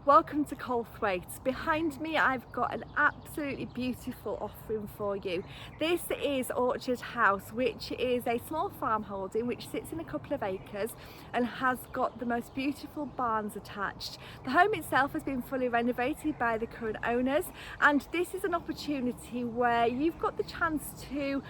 Welcome to Calthwaite. Behind me I've got an absolutely beautiful offering for you. This is Orchard House, which is a small farm holding which sits in a couple of acres and has got the most beautiful barns attached. The home itself has been fully renovated by the current owners, and this is an opportunity where you've got the chance to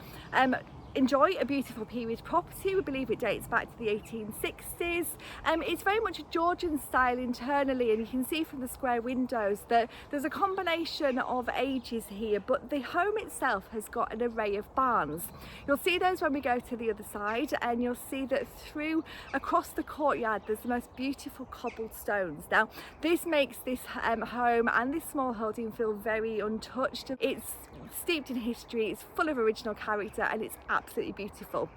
enjoy a beautiful period property. We believe it dates back to the 1860s. It's very much a Georgian style internally, and you can see from the square windows that there's a combination of ages here, but the home itself has got an array of barns. You'll see those when we go to the other side, and you'll see that through across the courtyard there's the most beautiful cobbled stones. Now this makes this home and this small holding feel very untouched. It's steeped in history, it's full of original character, and it's absolutely beautiful.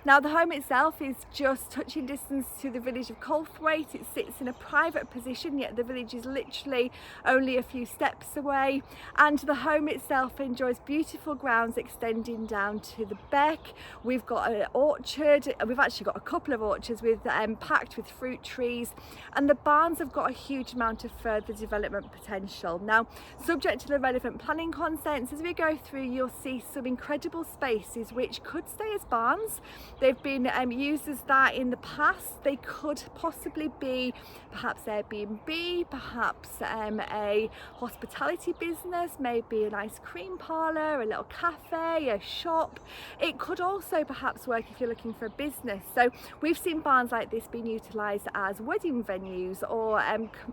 Now the home itself is just touching distance to the village of Calthwaite. It sits in a private position, yet the village is literally only a few steps away, and the home itself enjoys beautiful grounds extending down to the beck. We've got an orchard, and we've actually got a couple of orchards with packed with fruit trees, and the barns have got a huge amount of further development potential. Now, subject to the relevant planning consents, as we go through you'll see some incredible spaces which could stay as barns. They've been used as that in the past. They could possibly be perhaps Airbnb, perhaps a hospitality business, maybe an ice cream parlour, a little cafe, a shop. It could also perhaps work if you're looking for a business. So we've seen barns like this being utilised as wedding venues or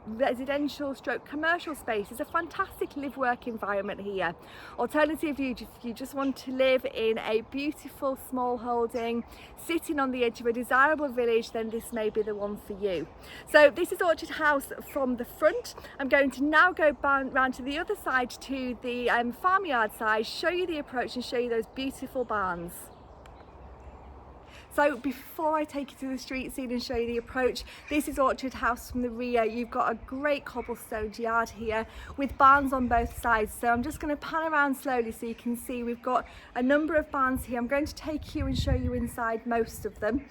residential stroke commercial spaces. A fantastic live-work environment here. Alternatively, if you just want to live in a beautiful small holding sitting on the edge of a desirable village, then this may be the one for you. So this is Orchard House from the front. I'm going to now go round to the other side to the farmyard side, show you the approach and show you those beautiful barns. So before I take you to the street scene and show you the approach, this is Orchard House from the rear. You've got a great cobblestone yard here with barns on both sides. So I'm just going to pan around slowly so you can see we've got a number of barns here. I'm going to take you and show you inside most of them.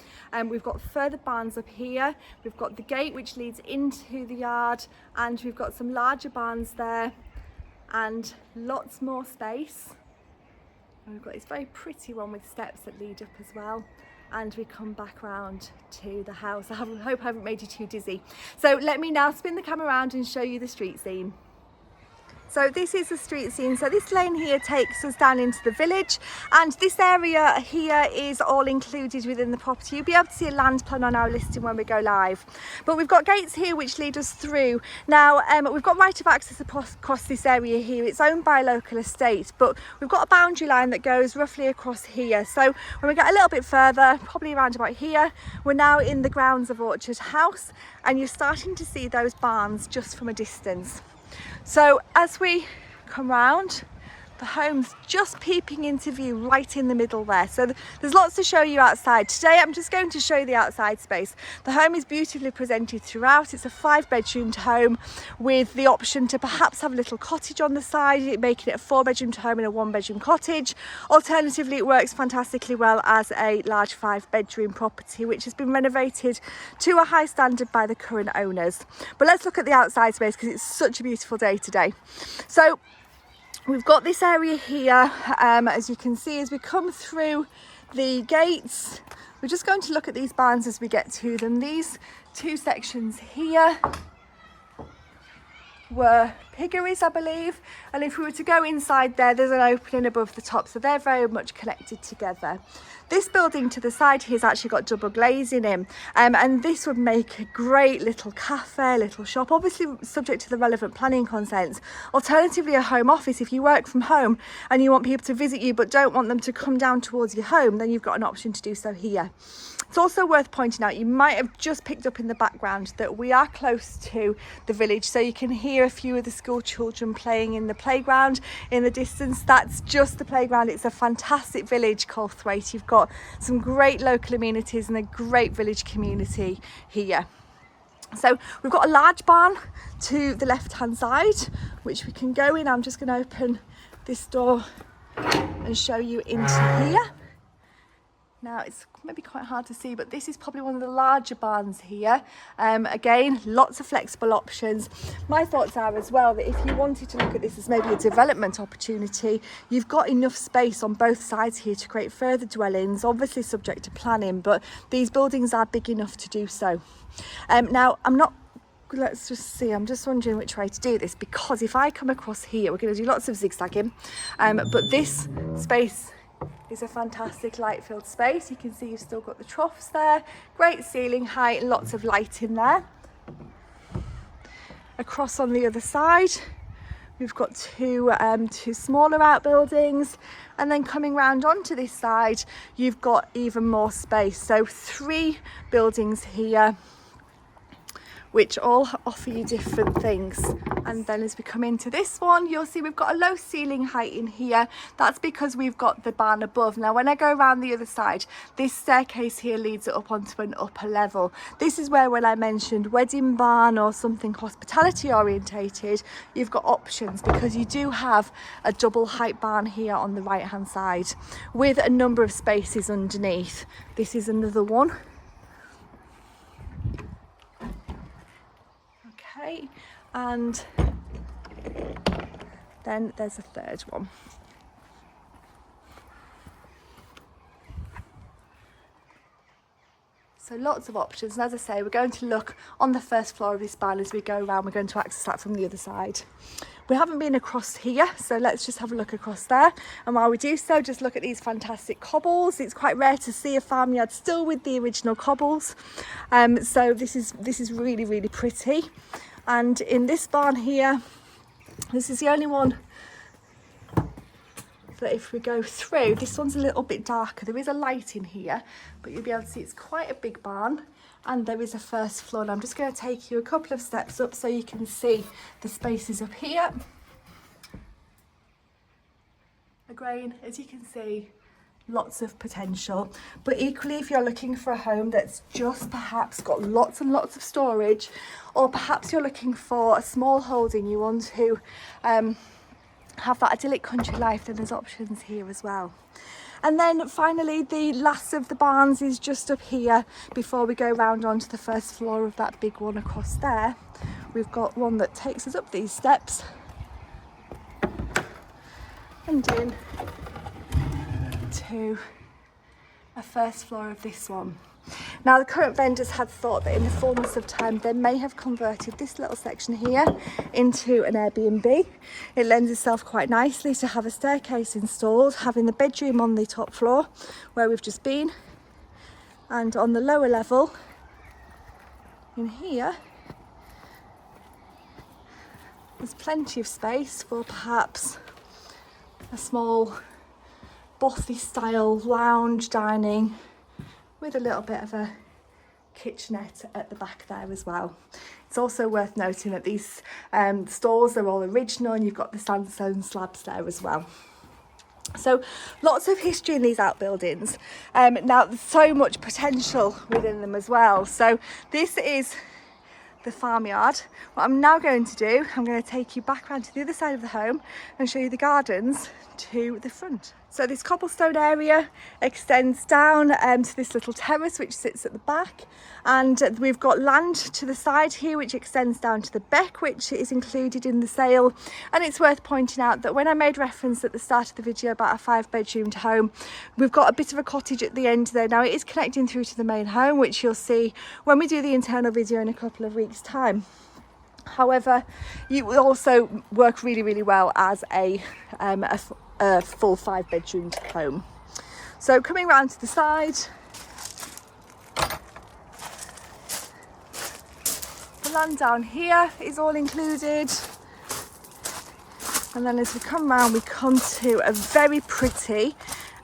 We've got further barns up here. We've got the gate which leads into the yard, and we've got some larger barns there and lots more space. And we've got this very pretty one with steps that lead up as well. And we come back round to the house. I hope I haven't made you too dizzy. So let me now spin the camera around and show you the street scene. So this is the street scene. So this lane here takes us down into the village, and this area here is all included within the property. You'll be able to see a land plan on our listing when we go live. But we've got gates here which lead us through. Now we've got right of access across this area here. It's owned by a local estate, but we've got a boundary line that goes roughly across here. So when we get a little bit further, probably around about here, we're now in the grounds of Orchard House, and you're starting to see those barns just from a distance. So as we come round, the home's just peeping into view right in the middle there. So there's lots to show you outside. Today I'm just going to show you the outside space. The home is beautifully presented throughout. It's a 5-bedroomed home with the option to perhaps have a little cottage on the side, making it a 4-bedroomed home and a 1-bedroom cottage. Alternatively, it works fantastically well as a large 5-bedroom property which has been renovated to a high standard by the current owners. But let's look at the outside space because it's such a beautiful day today. So we've got this area here, as you can see, as we come through the gates. We're just going to look at these barns as we get to them. These two sections here were piggeries, I believe, and if we were to go inside there, there's an opening above the top, so they're very much connected together. This building to the side here has actually got double glazing in, and this would make a great little cafe, little shop, obviously subject to the relevant planning consents. Alternatively, a home office. If you work from home and you want people to visit you but don't want them to come down towards your home, then you've got an option to do so here. It's also worth pointing out, you might have just picked up in the background that we are close to the village, so you can hear a few of the school children playing in the playground in the distance. That's just the playground. It's a fantastic village, Calthwaite. You've got some great local amenities and a great village community here. So we've got a large barn to the left hand side which we can go in. I'm just going to open this door and show you into here. Now it's maybe quite hard to see, but this is probably one of the larger barns here. Again, lots of flexible options. My thoughts are as well that if you wanted to look at this as maybe a development opportunity, you've got enough space on both sides here to create further dwellings, obviously subject to planning, but these buildings are big enough to do so. Now let's just see, I'm just wondering which way to do this, because if I come across here, we're going to do lots of zigzagging, but this space is a fantastic light filled space. You can see you've still got the troughs there, great ceiling height, lots of light in there. Across on the other side we've got two smaller outbuildings, and then coming round onto this side you've got even more space, so 3 buildings here which all offer you different things. And then as we come into this one, you'll see we've got a low ceiling height in here. That's because we've got the barn above. Now when I go around the other side, this staircase here leads it up onto an upper level. This is where, when I mentioned wedding barn or something hospitality orientated, you've got options, because you do have a double height barn here on the right hand side with a number of spaces underneath. This is another one. Okay, and then there's a third one. So lots of options, and as I say, we're going to look on the first floor of this barn as we go around. We're going to access that from the other side. We haven't been across here, so let's just have a look across there, and while we do so, just look at these fantastic cobbles. It's quite rare to see a farmyard still with the original cobbles, so this is really, really pretty. And in this barn here, this is the only one that if we go through, this one's a little bit darker. There is a light in here, but you'll be able to see it's quite a big barn, and there is a first floor. And I'm just going to take you a couple of steps up so you can see the spaces up here. Again, as you can see, lots of potential, but equally if you're looking for a home that's just perhaps got lots and lots of storage, or perhaps you're looking for a small holding, you want to have that idyllic country life, then there's options here as well. And then finally, the last of the barns is just up here before we go round onto the first floor of that big one across there. We've got one that takes us up these steps and in to a first floor of this one. Now the current vendors had thought that in the fullness of time they may have converted this little section here into an Airbnb. It lends itself quite nicely to have a staircase installed, having the bedroom on the top floor where we've just been, and on the lower level in here there's plenty of space for perhaps a small bothy style lounge dining with a little bit of a kitchenette at the back there as well. It's also worth noting that these stalls are all original, and you've got the sandstone slabs there as well. So lots of history in these outbuildings. Now there's so much potential within them as well. So this is the farmyard. What I'm now going to do, I'm going to take you back around to the other side of the home and show you the gardens to the front. So this cobblestone area extends down to this little terrace which sits at the back, and we've got land to the side here which extends down to the beck, which is included in the sale. And it's worth pointing out that when I made reference at the start of the video about a 5-bedroomed home, we've got a bit of a cottage at the end there. Now it is connecting through to the main home, which you'll see when we do the internal video in a couple of weeks' time. However, you will also work really, really well as a full 5-bedroom home. So coming round to the side, the land down here is all included, and then as we come round we come to a very pretty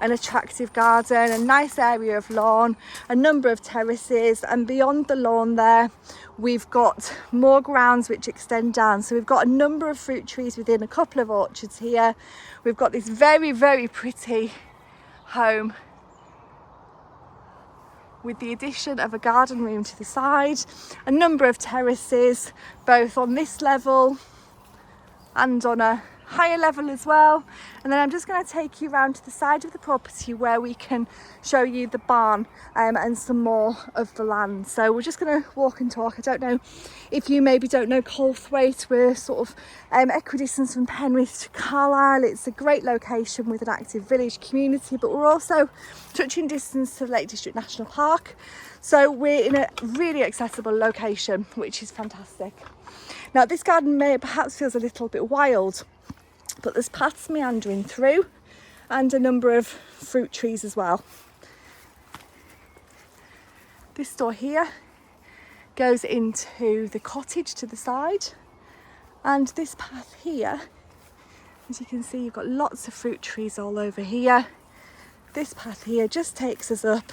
and attractive garden, a nice area of lawn, a number of terraces, and beyond the lawn there we've got more grounds which extend down. So we've got a number of fruit trees within a couple of orchards here. We've got this very, very pretty home with the addition of a garden room to the side, a number of terraces both on this level and on a higher level as well. And then I'm just going to take you around to the side of the property where we can show you the barn and some more of the land. So we're just going to walk and talk. I don't know if you maybe don't know Calthwaite. We're sort of equidistance from Penrith to Carlisle. It's a great location with an active village community, but we're also touching distance to the Lake District National Park. So we're in a really accessible location, which is fantastic. Now this garden perhaps feels a little bit wild, but there's paths meandering through and a number of fruit trees as well. This door here goes into the cottage to the side, and this path here, as you can see, you've got lots of fruit trees all over here. This path here just takes us up,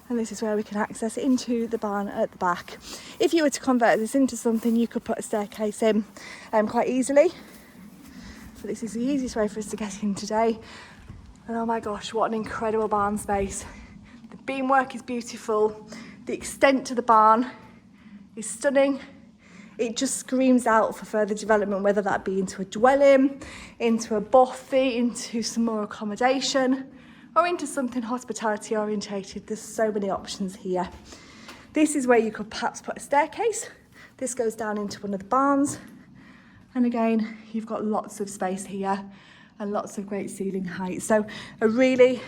and this is where we can access into the barn at the back. If you were to convert this into something, you could put a staircase in quite easily. But this is the easiest way for us to get in today. And oh my gosh, what an incredible barn space. The beamwork is beautiful. The extent to the barn is stunning. It just screams out for further development, whether that be into a dwelling, into a bothy, into some more accommodation, or into something hospitality orientated. There's so many options here. This is where you could perhaps put a staircase. This goes down into one of the barns. And again, you've got lots of space here and lots of great ceiling height. So a really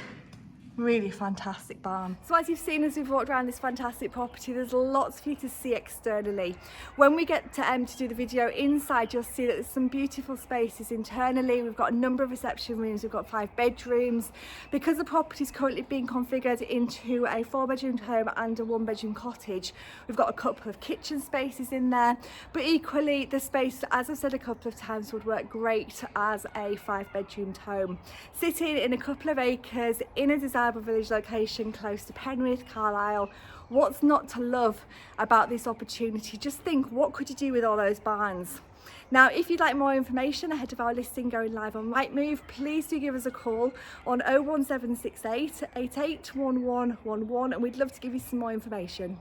fantastic barn. So as you've seen as we've walked around this fantastic property, there's lots for you to see externally. When we get to do the video inside, you'll see that there's some beautiful spaces internally. We've got a number of reception rooms, we've got 5 bedrooms. Because the property is currently being configured into a 4-bedroom home and a 1-bedroom cottage, we've got a couple of kitchen spaces in there, but equally the space, as I've said a couple of times, would work great as a 5-bedroom home. Sitting in a couple of acres in a desirable village location close to Penrith, Carlisle. What's not to love about this opportunity? Just think, what could you do with all those barns? Now, if you'd like more information ahead of our listing going live on Rightmove, please do give us a call on 01768 881111, and we'd love to give you some more information.